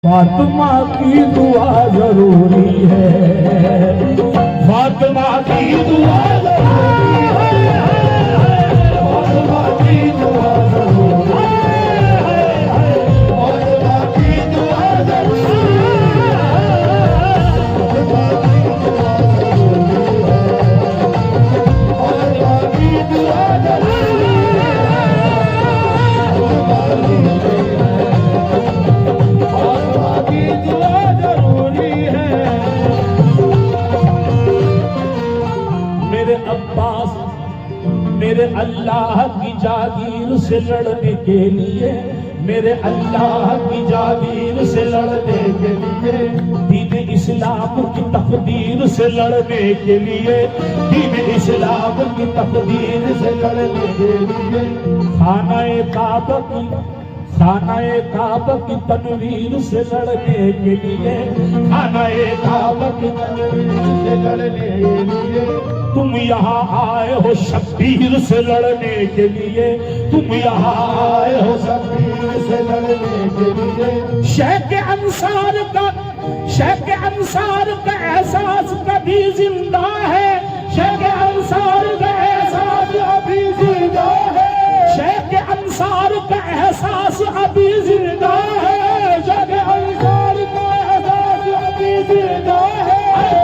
फातिमा की दुआ जरूरी है, फातिमा की दुआ जरूरी है, फातिमा की दुआ जरूरी है, फातिमा की दुआ जरूरी मेरे अल्लाह की जागीर से लड़ने के लिए, मेरे अल्लाह की जागीर से लड़ने के लिए, दीन इस्लाम की तकदीर से लड़ने के लिए, दीन इस्लाम की तकदीर से लड़ने के लिए, खानाए काबा की तनवीर से लड़ने के लिए, खानाए काबा की तनवीर से लड़ने के लिए, तुम यहाँ आए हो शब्बीर से लड़ने के लिए, तुम यहाँ आए हो शब्बीर से लड़ने के लिए। शेख अंसार का एहसास कभी जिंदा है, शेख अंसार का एहसास अभी जिंदा है, शेख अंसार का एहसास अभी जिंदा है, शेख अंसार का एहसास अभी जिंदा है।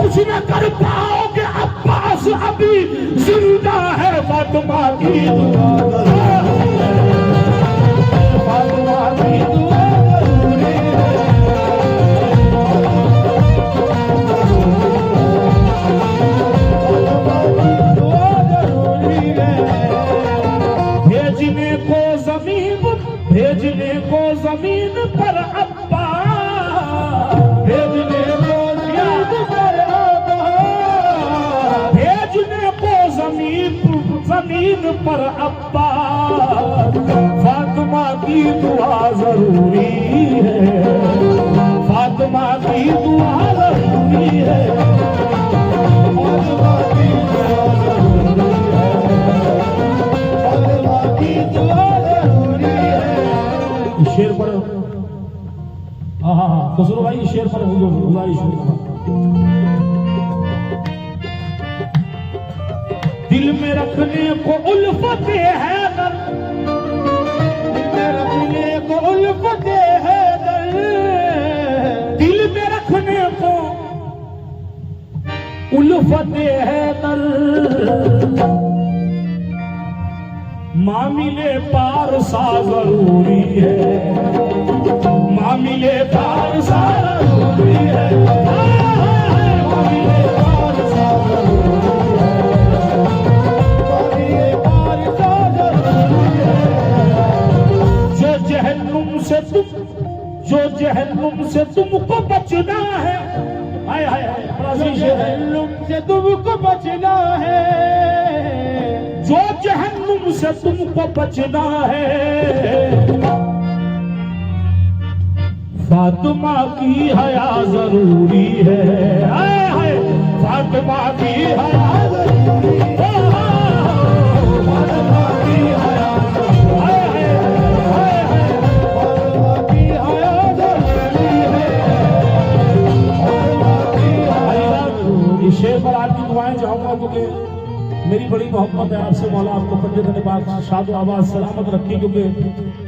कुछ न कर पाओगे, अब्बास अभी जिंदा है। फातिमा की दुआ जरूरी है, फातिमा की दुआ जरूरी है, फातिमा की दुआ जरूरी है। भेजने को जमीन पर अब्बास, भेजने को जमीन पर अब्बास, भेजने को जमीन पर अब्बास। फातिमा की दुआ जरूरी है, फातिमा की दुआ जरूरी है, फातिमा की दुआ जरूरी है, फातिमा की दुआ जरूरी है। शेर पढ़ो, हाँ खुसरो भाई शेर पढ़ो, गुजारिश दिल में रखने को उल्फत है दर, दिल में रखने को उल्फत है दर, दिल में रखने को उल्फत है दर, मामिले पारसा जरूरी है, मामिले पारसा जरूरी है, मामिले पारसा जरूरी है। जो जहन्नुम से तुमको बचना है, हाय हाय हाय, जहन्नुम से तुमको बचना है, जो जहन्नुम से तुमको बचना है, फातिमा की हया जरूरी है, हाय हाय फातिमा की हया जरूरी है, फातिमा की हया जरूरी है, फातिमा की हया जरूरी है, फातिमा की हया जरूरी है। इस शेर पर आपकी दुआएं चाहूंगा क्योंकि मेरी बड़ी मोहब्बत है आपसे, मौला आपको पंडित पाक शाद आबाद सलामत रखी, क्योंकि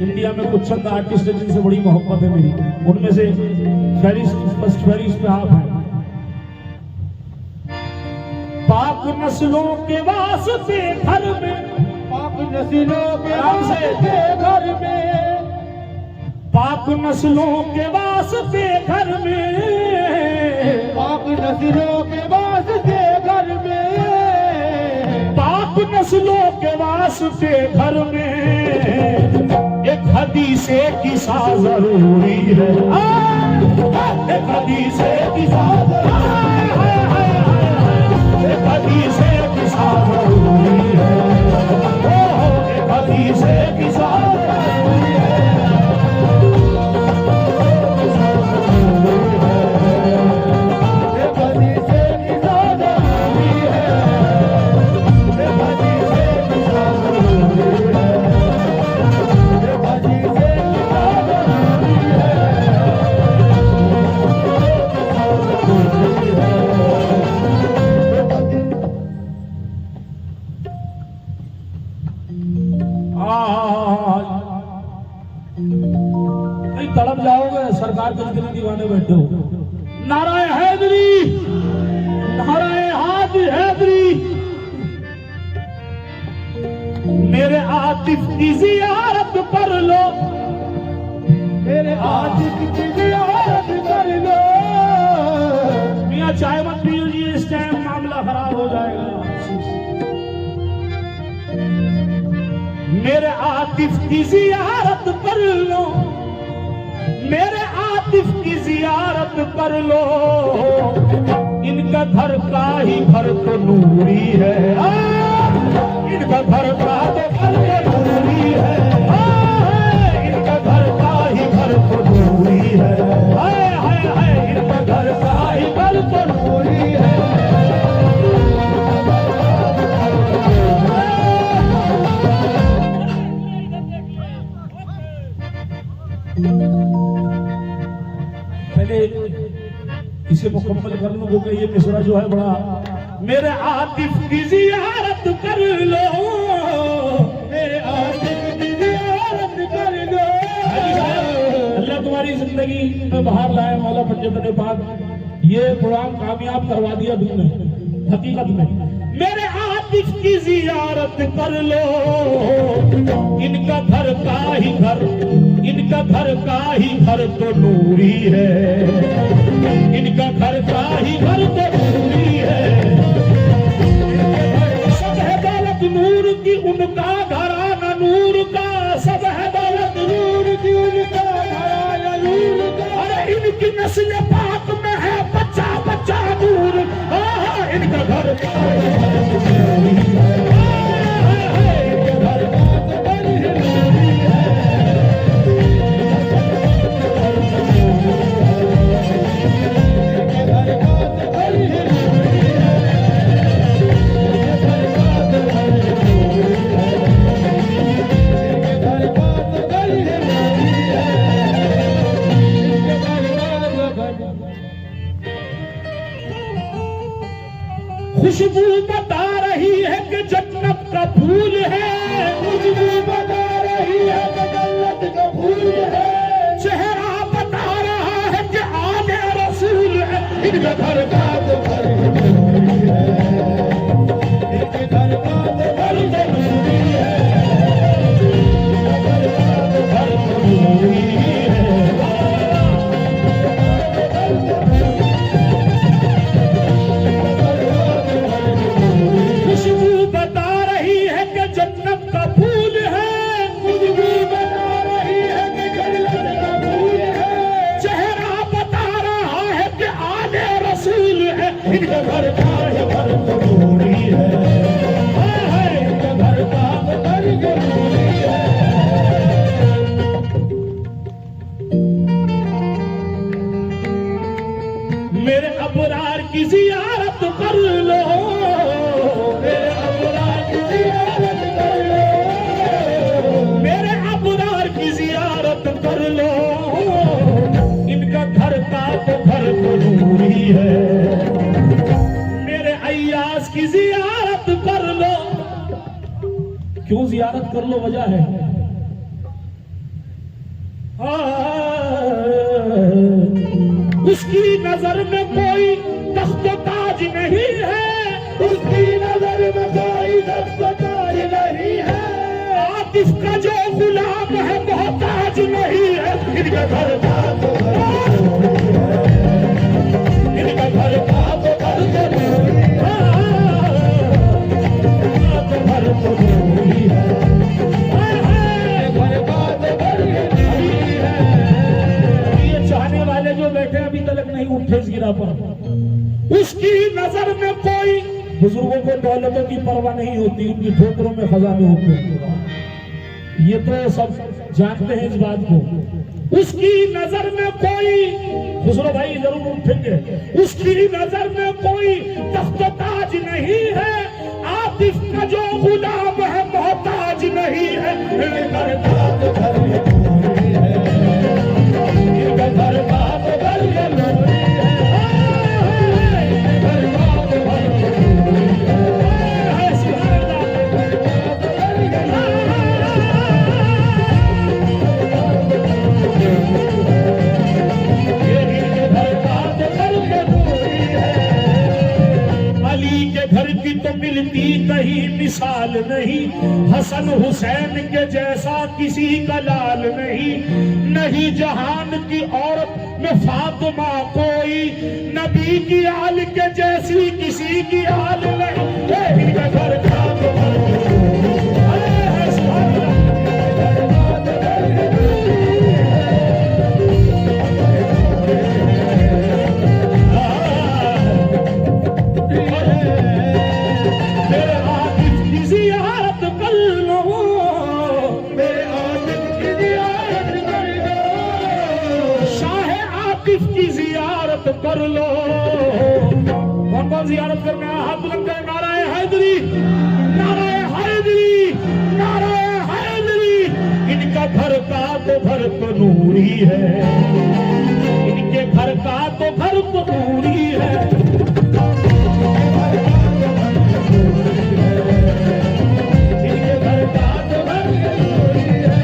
इंडिया में कुछ चंद आर्टिस्ट हैं जिनसे बड़ी मोहब्बत है मेरी, उनमें से फर्स्ट पे आप हैं। पाक नस्लों के वास्ते घर में, पाक नस्लों के वास्ते घर में, पाक नस्लों के वास्ते घर में, पाक नस्लों के वास्ते घर में, पाक नस्लों के वास्ते घर में, एक हदीसे किसा जरूरी है, एक हदीसे किसा जरूरी है, एक हदीसे किसा जरूरी है, एक हदीसे किसा जरूरी है, एक हदीसे किसा जरूरी है, एक हदीसे किसा जरूरी है, एक हदीसे किसा जरूरी है। सरकार के जितने दीवाने बैठे हो, नाराए हैदरी, नाराए हाजी हैदरी। मेरे आतिफ की जियारत कर लो, मेरे आतिफ की जियारत कर लो। मियां चाय मत पीजिए, इस टाइम मामला खराब हो जाएगा। मेरे आतिफ की जियारत कर लो, मेरे आतिफ की जियारत कर लो। इनका घर का ही घर तो नूरी है, इनका घर का तो घर तो नूरी है, इनका घर का ही घर तो नूरी है, इनका घर का ही घर तो नूरी है। पहले इसे मुकम्मल कर लो, क्योंकि ये मिसरा जो है बड़ा। मेरे आतिफ की जियारत कर लो, मेरे आतिफ की जियारत कर लो। अल्लाह तुम्हारी जिंदगी में बाहर लाए मौला पंजतने पाक, ये प्रोग्राम कामयाब करवा दिया तुमने हकीकत में। मेरे आतिफ की जियारत कर लो, इनका घर का ही घर, इनका घर का ही घर तो नूरी है, इनका घर का ही घर तो नूरी है। सब है दौलत नूर की, उनका घराना नूर का, सब है दौलत नूर की, उनका घराना नूर का। अरे इनकी नस्ल पाक में है बच्चा बच्चा नूर, इनका घर का ही घर तो नूरी है, इनका घर का तो घर नूरी है। खुशबू बता रही है कि जन्नत का फूल है, खुशबू बता रही है कि जन्नत का फूल है। चेहरा बता रहा है कि आने रसूल है, इनका घर का तो घर नूरी है, इनके घर का तो घर नूरी है, इनका घर का तो घर नूरी है। खुशबू बता रही है कि जन्नत का फूल है, खुशबू बता रही है कि जन्नत का फूल है। चेहरा बता रहा है कि आने रसूल है, इनका घर का है घर तो नूरी है, इनका घर का तो घर नूरी है। मेरे अबरार की जियारत कर लो, मेरे अबरार की जियारत कर लो, मेरे अबरार की जियारत कर लो। इनका घर का तो घर तो नूरी है। मेरे अय्यास की जियारत कर लो। क्यों जियारत कर लो? वजह है, उसकी नजर में कोई तख्त ताज नहीं है, उसकी नजर में कोई तख्त ताज नहीं है। आतिफ का जो गुलाम है मोहताज नहीं है, इनका घर का तो घर नूरी है, इनका घर का तो घर नूरी है, तो घर तो नूरी है, घर का तो घर नूरी है। ये चाहने वाले जो बैठे अभी तक नहीं उठे इस गिरा पर, उसकी नजर में कोई, बुजुर्गों को दौलतों की परवाह नहीं होती, उनकी ठोकरों में खजाने होते हैं, ये तो सब जानते हैं इस बात को। उसकी नजर में कोई, खुसरो भाई जरूर उठेंगे, उसकी नजर में कोई तख्त ताज नहीं है। आतिफ का जो गुलाम है मोहताज नहीं है, घर का तो घर नूरी है, इनका घर का तो घर नूरी है, घर का तो घर नूरी है। मिलती कहीं मिसाल नहीं, हसन हुसैन के जैसा किसी का लाल नहीं, नहीं जहान की औरत में फातिमा कोई, नबी की आल के जैसी किसी की आल नहीं। इनका घर का तो घर कर लो। कौन कौन जियारत करने आया? हाथ बुलंद करें। नाराए हैदरी, नाराए हैदरी, नाराए हैदरी। इनका घर का तो घर तो नूरी है, इनके घर का तो घर तो नूरी है। इनके घर का तो घर नूरी है।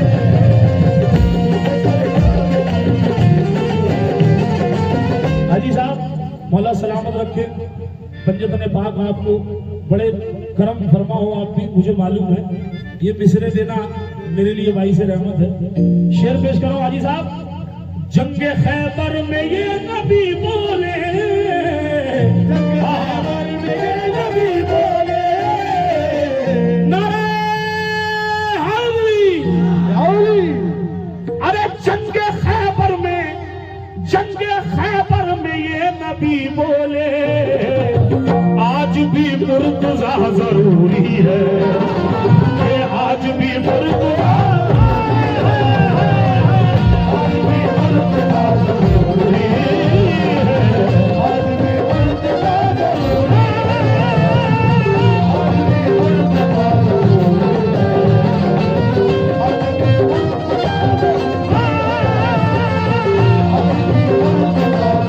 हाजी साहब मौला सलामत रखे, पंजतन पाक आपको बड़े करम फरमा हो, आप भी मुझे मालूम है। ये मिसरे देना मेरे लिए भाई से रहमत है। शेर पेश करो हाजी साहब। जंगे खैबर में ये नबी बोले, खैबर में ये नबी बोले, नारे हैदरी। अरे जंगे खैबर में, जंगे खैबर में ये नबी बोले, आज भी मुर्तजा जरूरी है, ये आज भी मुर्तजा, आज भी मुर्तजा जरूरी है, आज भी मुर्तजा जरूरी है, आज भी मुर्तजा जरूरी है, आज भी मुर्तजा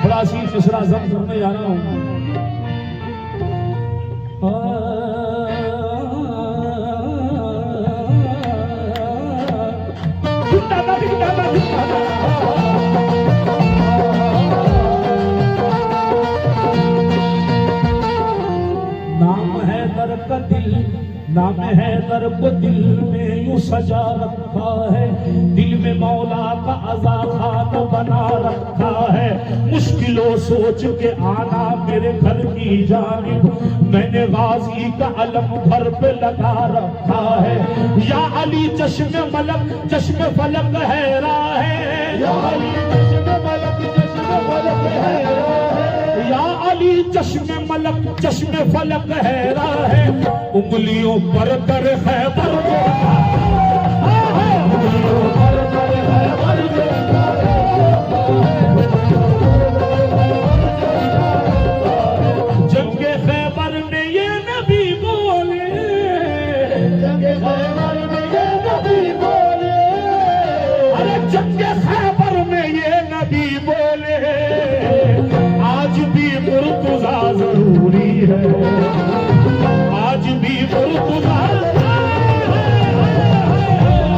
बड़ा सी तीसरा जम करने जा रहा हूं। नाम है दर का दिल, नाम है दर को दिल में यूं सजा रखा है, दिल में मौला का अज़ा खान बना रखा है। मुश्किलों सोच के आना मेरे घर की जानिब, मैंने गाजी का अलम घर पे लगा रखा है। या अली चश्मे मलक चश्मे फलक है राह, या अली चश्मे मलक चश्मे फलक है राह, या अली चश्मे मलक चश्मे फलक है राह, उंगलियों पर कर खैबर जो, उंगलियों पर कर खैबर जो, जंगे खैबर में ये नबी बोले, जंगे खैबर में ये नबी बोले, अरे जंगे खैबर में ये नबी बोले, आज भी मुर्तजा जरूरी है, आज भी मुर्तजा,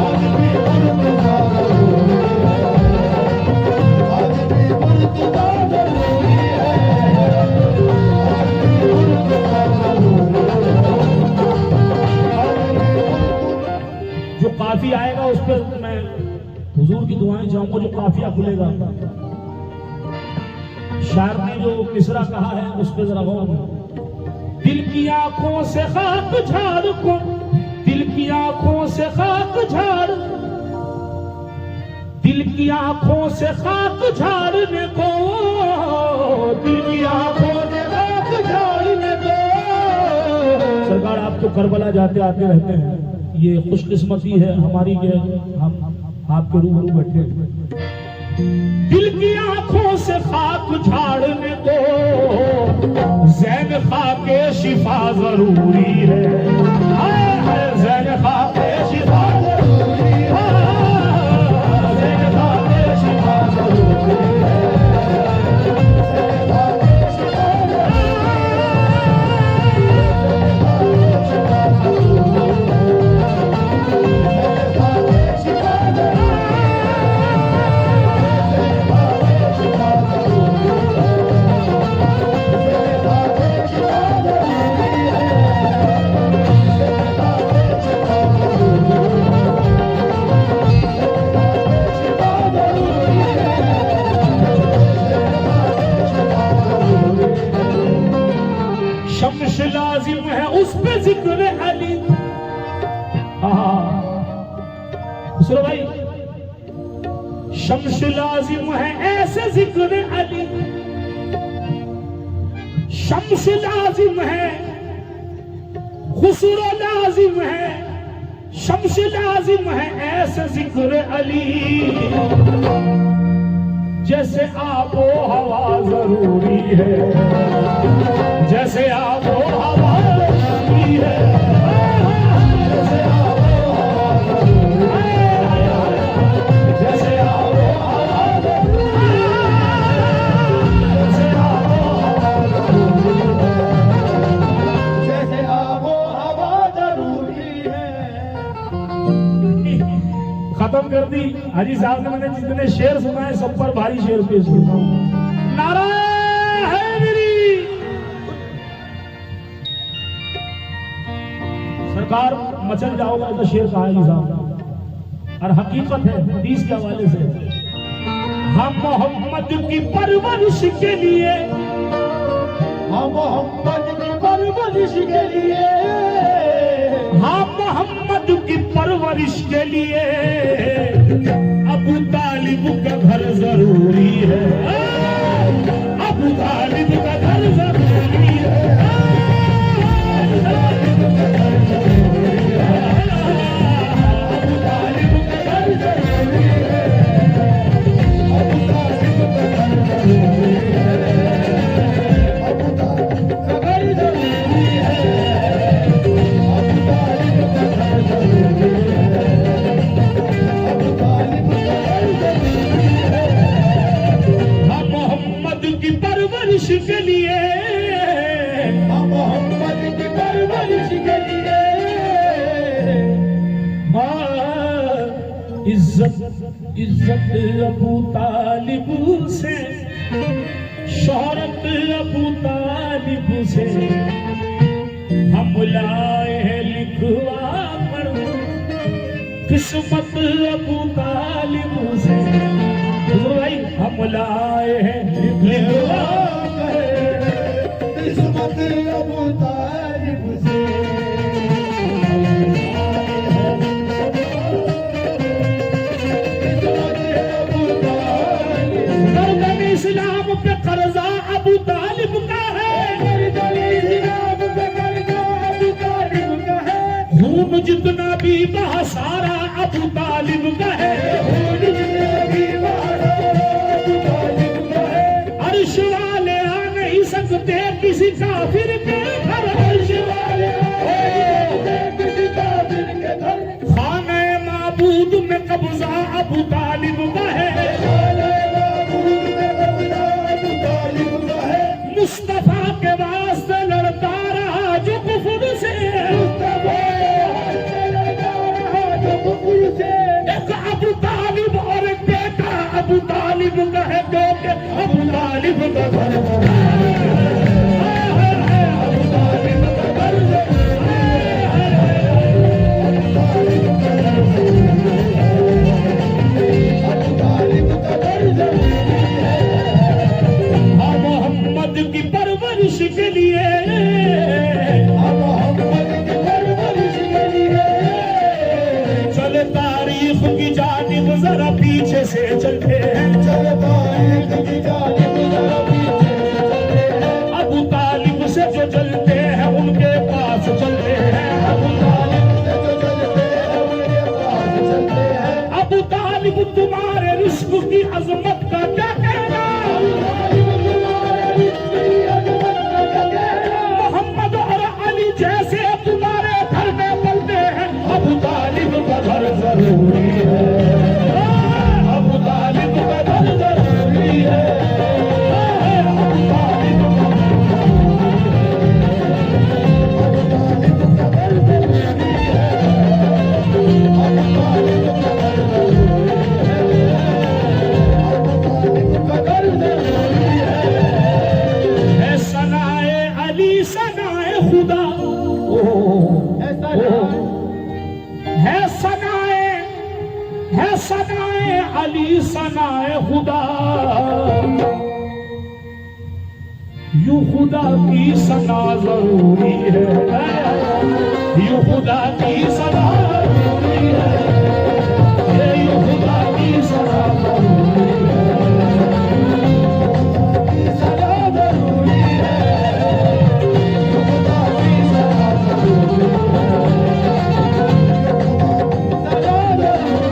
आज भी मुर्तजा जरूरी है, आज भी मुर्तजा जरूरी है, आज भी मुर्तजा जरूरी है। जो काफी आएगा उस पर मैं हुजूर की दुआएं चाहूंगा। जो काफिया खुलेगा, शायर ने जो मिसरा कहा है उस पर जरा गौर। दिल की आंखों से खाक झाड़ को, दिल की आंखों से खाक झाड़, दिल की आंखों से खाक झाड़ने को, दिल की आंखों से खाक झाड़ने को। सरकार आप तो करबला जाते आते रहते हैं, ये खुशकिस्मती है हमारी कि हम आपके रूबरू बैठे। दिल की आंखों से खाक झाड़ने को, ज़ैन खाके शिफा जरूरी है, ज़ैन खाके शिफा जरूरी है, ज़ैन खाके शिफा जरूरी है, ज़ैन खाके शिफा जरूरी है। जिक्र अली। सुनो भाई, शम्स लाजिम है ऐसे जिक्र अली, शम्स लाजिम है, खुसरो लाजिम है, शम्स लाजिम है ऐसे जिक्र अली। जैसे आबो हवा जरूरी है, जैसे आबो हवा जरूरी है, जैसे आबो हवा जरूरी है, जैसे आबो हवा जरूरी है, जैसे आबो हवा जरूरी है, जैसे आबो हवा जरूरी है। खत्म कर दी हाजी साहब ने। मैंने जितने शेर सुनाए सब पर भारी शेर पेश किया। नारा है मेरी सरकार, मचल जाओगे तो शेर कहा है साहब, और हकीकत है हदीस के हवाले से। हम मोहम्मद की परवरिश के लिए, हम मोहम्मद की परवरिश के लिए, हम मोहम्मद की परवरिश के लिए अबू तालिब का घर जरूरी है, अबू तालिब का घर जरूरी है, अबू तालिब का घर जरूरी है, अबू तालिब का घर जरूरी है, अबू तालिब का घर जरूरी है, अबू तालिब का घर जरूरी है, अबू तालिब का घर जरूरी है, अबू तालिब का घर जरूरी है। हम मोहम्मद की परवरिश के लिए, हम मोहम्मद की परवरिश के लिए, इज्जत इज्जत अबू तालिब से, शोहरत अबू तालिब से हम लाए हैं लिखवा कर, किस्मत अबू तालिब से। भाई हम लाए हैं लिखवा कर, किस्मत अबू तालिब से। गर्दन इस्लाम पे कर्जा अबू तालिब का है, गर्दन इस्लाम पे कर्जा अबू तालिब का है, खून जितना भी बहा सारा अबू तालिब का है, खून जितना भी बहा सारा अबू तालिब का है। अर्श वाले आ नहीं सकते किसी काफिर के घर, अर्श वाले आ नहीं सकते किसी काफिर के घर। खाने माबूद में कब्जा अबू तालिब का है, खाने माबूद में कब्जा अबू तालिब का है। मुस्तफा के वास्ते लड़ता रहा जो कुफर से, मुस्तफा से लड़ता रहा जो कुफर से। एक अबू तालिब और एक बेटा अबू तालिब का है, क्योंकि अबू तालिब का घर, अबू तालिब का घर, अबू तालिब का घर जरूरी है। हाँ मोहम्मद की परवरिश के लिए, हाँ मोहम्मद की परवरिश के लिए चले तारीख की जानिब जरा पीछे से चलते हैं, चले तारीख की जानिब जरा पीछे से चलते हैं। अबू तालिब से जो चलते हैं उनके पास चलते हैं, अबू तालिब से जो चलते हैं उनके पास चलते हैं। अबू तालिब तुम्हारे रिस्क की अजमत का क्या कहना, अबू तालिब तुम्हारे रिस्क की अजमत का क्या कहना। मोहम्मद और अली जैसे तुम्हारे घर में पलते हैं, अबू तालिब का घर जरूरी है, अबू तालिब का घर जरूरी है, अबू तालिब का घर जरूरी है, अबू तालिब का घर जरूरी है, अबू तालिब का घर जरूरी है। सनाए अली सनाए खुदा, है सनाए अली सनाए खुदा। यूं खुदा की सना जरूरी है, यूं खुदा की सना जरूरी है, यूं खुदा की सना जरूरी है, सना जरूरी है, यूं खुदा की सना जरूरी है, सना जरूरी है,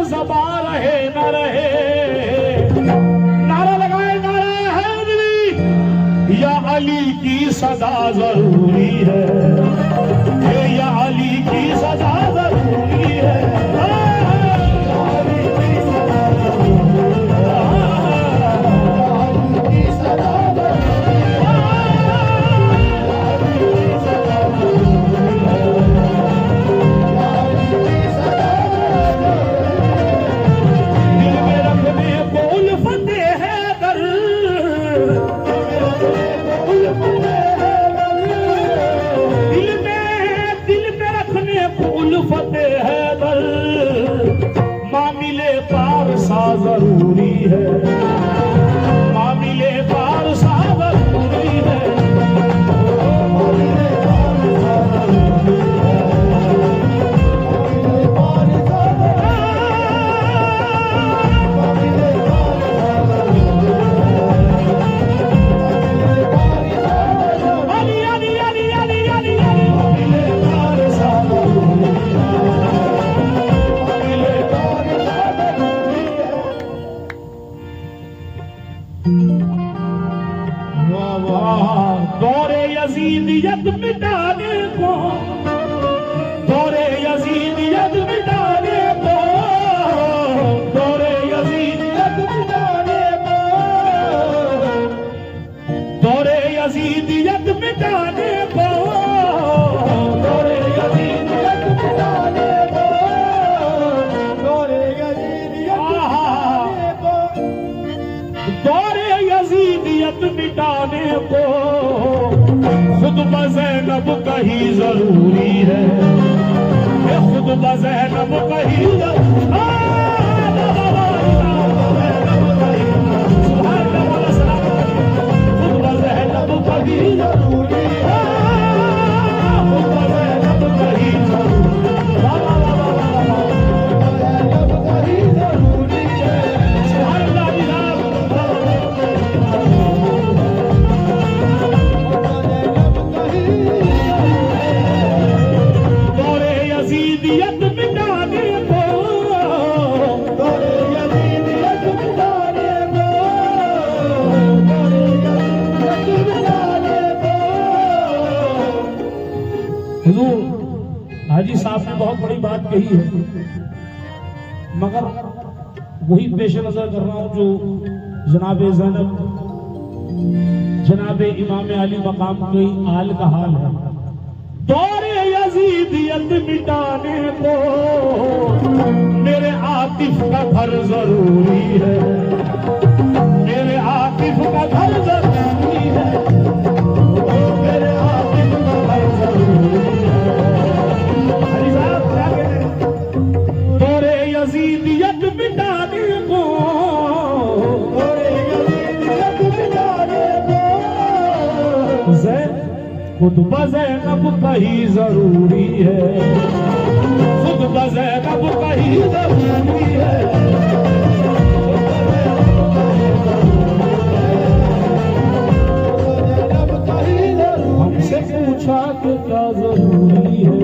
ज़बान रहे न रहे, नारा लगाए नारा हैदरी, या अली की सदा जरूरी है, या अली की सदा जरूरी है, या अली की सदा जरूरी है, अली की सदा जरूरी है, अली की सदा जरूरी है, अली की सदा मामिले पारसा जरूरी है, मामिले पारसा जरूरी है, मामिले पारसा जरूरी है, मामिले पारसा मामिले पारसा जरूरी है, अली अली अली अली अली मामिले पारसा जरूरी है। दौरे यजीदियत मिटाने को, दौरे यजीदियत मिटाने को, दौरे यजीदियत मिटाने को, दौरे यजीदियत मिटाने को, दौरे यजीदियत मिटाने को, दौरे यजीदियत मिटाने को, दौरे यजीदियत मिटाने को खुद ज़ैनब का ही जरूरी है, खुद ज़ैनब का ही खुद ज़ैनब का ही जरूरी है, खुद ज़ैनब का ही जरूरी है, यजीदियत मिटाने को, दौरे यजीदियत मिटाने को, दौरे यजीदियत मिटाने को। हुजूर हाजी साहब ने बहुत बड़ी बात कही है, मगर वही पेश नजर कर रहा हूँ जो जनाब ज़ैनब, जनाब इमाम अली मकाम के आल का हाल है। दौरे यजीदियत मिटाने को मेरे आतिफ का घर जरूरी है, मेरे आतिफ का घर जरूरी है, मेरे आतिफ का घर जरूरी है। हरी साहब क्या कहते हैं? दौरे यजीदियत मिटाने को, दौरे यजीदियत मिटाने को खुद ज़ैनब का ही जरूरी है, खुद ज़ैनब का ही जरूरी है, हमसे पूछा तो क्या जरूरी है,